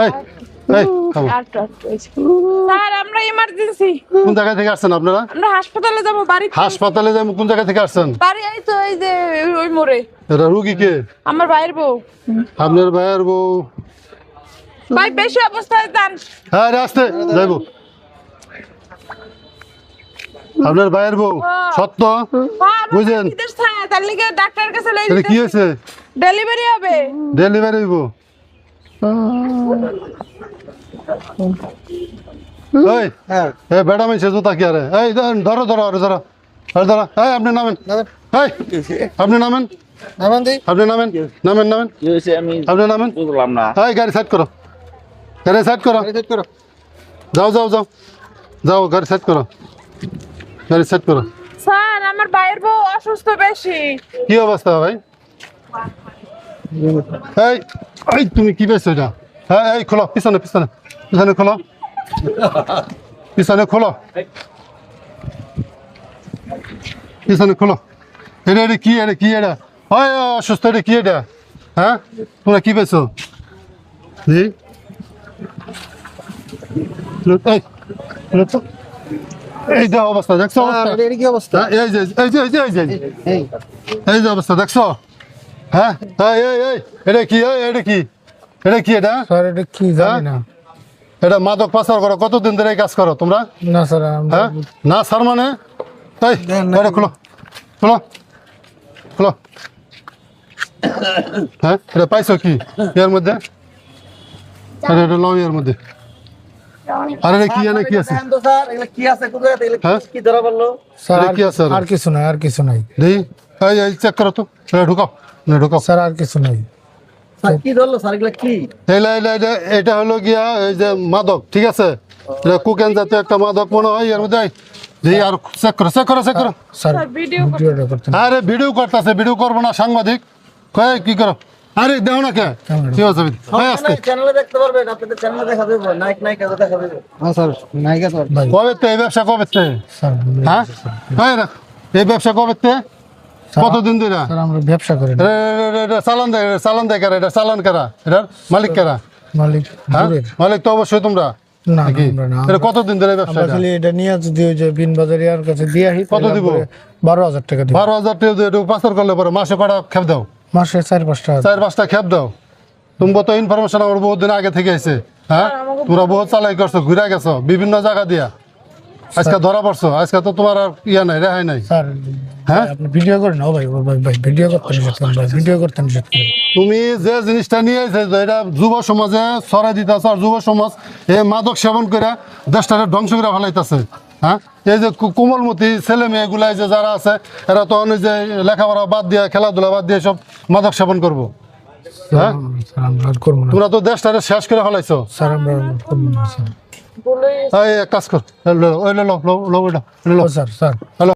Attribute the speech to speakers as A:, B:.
A: এই এই থামো।
B: স্যার আমরা ইমার্জেন্সি
A: কোন জায়গা থেকে আসছেন আপনারা?
B: আমরা হাসপাতালে যাব বাড়ি
A: হাসপাতালে যাই কোন জায়গা থেকে আসছেন?
B: বাড়ি এই তো এই যে ওই মোড়ে
A: এটা রুগী কে?
B: আমার ভাইয়ের বউ
A: আপনার ভাইয়ের বউ?
B: ভাই বেশি অবস্থায় যান
A: হ্যাঁ আসতে যাইবো। আপনার ভাইয়ের বউ সত্য বুঝেন?
B: তার লিগে ডাক্তারের কাছে লই
A: এটা কি হয়েছে?
B: ডেলিভারি হবে
A: ডেলিভারি হইব? এই এই বেড়া মাইছে জুতা কি আরে? এই ধরো ধরো আরে ধরো আরে ধরো। এই আপনি নামেন, এই আপনি নামেন, আপনি নামেন, নামেন নামেন, আপনি নামেন।
C: বুঝলাম না।
A: এই গাড়ি সাইড করো, গাড়ি সাইড করো, যাও যাও যাও যাও, গাড়ি সাইড করো, গাড়ি সাইড করো।
B: স্যার আমার ভাইয়ের বউ অসুস্থ বেশি
A: কি অবস্থা ভাই? এই এই তুমি কি পেয়েছো এটা? হ্যাঁ এই খোলো, পিছনে পিছনে পিছনে খোলো, পিছনে খোলো, পিছনে খোলো। এটা এটা কি, এটা কি, এটা হয় অসুস্থ, এটা কি এটা? হ্যাঁ তোমরা কি পেয়েছো? জি এই এই যে অবস্থা দেখছো?
D: কি অবস্থা?
A: এই যে এই যে এই যে এই যে এই যে অবস্থা দেখছো? হ্যাঁ এই এই এই এটা কি, এটা কি, এটা কি এটা?
D: স্যার এটা কি জানি না।
A: এটা মাদক পাচার করো, কতদিন ধরে এই কাজ করো তোমরা?
D: না স্যার
A: হ্যাঁ না স্যার মানে এই এটা খোলো খোলো খোলো। হ্যাঁ এটা পাইছো কি এর মধ্যে? এটা লও এর মধ্যে। আরে এটা কি এনে কি আছে?
D: কি আছে কোথায়
A: হ্যাঁ
D: কি ধরা বললো? স্যার
A: এটা কি আছে
D: আর কিছু নাই, আর কিছু নাই।
A: দেই এই এই চেক করো তো, এটা ঢুকাও, না ঢুকাও।
D: স্যার আর কিছু নাই। স্যার কি ধরলো স্যার এগুলা কি?
A: এটা হলো গিয়া এই যে মাদক, ঠিক আছে? এটা কোকেন জাতীয় একটা মাদক মনে হয় এর মধ্যে। জি আর চেক করো চেক করো চেক করো।
D: স্যার ভিডিওটা করতে না।
A: আরে ভিডিও করতেছে, ভিডিও করবো না সাংবাদিক? কয় কি করো? আরে দেও না কে কি হচ্ছে? ভাই আজকে
D: চ্যানেলে দেখতে পারবেন, আপনাদের চ্যানেলে দেখা যাবে, নায়ক নায়িকা দেখা যাবে। হ্যাঁ স্যার নায়িকা তো ভাই।
A: কবে তে এই ব্যবসা কবে তে?
D: স্যার
A: হ্যাঁ এই ব্যবসা কবে তে? কতদিন ধরে?
D: স্যার আমরা ব্যবসা করি না।
A: এটা চালান দেয় কারা? এটা চালান কারা? এটার মালিক কারা?
D: মালিক
A: হ্যাঁ
D: দূরের।
A: মালিক তো অবশ্যই তোমরা
D: না
A: নাকি?
D: আমরা না।
A: এটা কতদিন ধরে ব্যবসা?
D: আমরা খালি এটা নিয়ে যদি ওই যে বিন বাজারিয়ার কাছে দিয়ে আসি।
A: কত দিব?
D: 12,000 টাকা দিব।
A: 12,000 টাকা দিয়ে একটু পাচার করলে পরে মাসে কটা খেপ দাও?
D: মাসে 4-5 টাকা।
A: 4-5টা খেপ দাও। তুমি তো ইনফরমেশন আমার বহুত দিন আগে থেকে আছে। হ্যাঁ তোমরা বহুত চালাই করছো, ঘুরে গেছো বিভিন্ন জায়গা দিয়া, আজকে ধরা পড়ছো। আজকে তো তোমার আর ইয়া নাই, রেহাই নাই।
D: স্যার
A: হ্যাঁ
D: আপনি ভিডিও করেন। ও ভাই ভাই ভাই ভিডিও করতে নিষেধ করেন ভাই, ভিডিও করতে নিষেধ করেন।
A: তুমি যে জিনিসটা নিয়ে এসেছো এটা যুব সমাজে ছড়াই দিতেছ, আর যুব সমাজ এই মাদক সেবন করে দেশটাকে ধ্বংস করে ফেলাইতেছে। হ্যাঁ এই যে কোমলমতি ছেলে মেয়েগুলাই যে যারা আছে এরা তো ওই যে লেখাপড়া বাদ দিয়ে, খেলাধুলা বাদ দিয়ে সব মাদক সেবন করবো। হ্যাঁ
D: স্যার আমরা আর করবো না।
A: তোমরা তো দেশটাকে শেষ করে ফেলাইছো।
D: স্যার আমরা আর করবো না স্যার।
B: বলে
A: এই এক কাজ কর, ওই লো লো লো লো লো
D: ও স্যার স্যার
A: হ্যালো।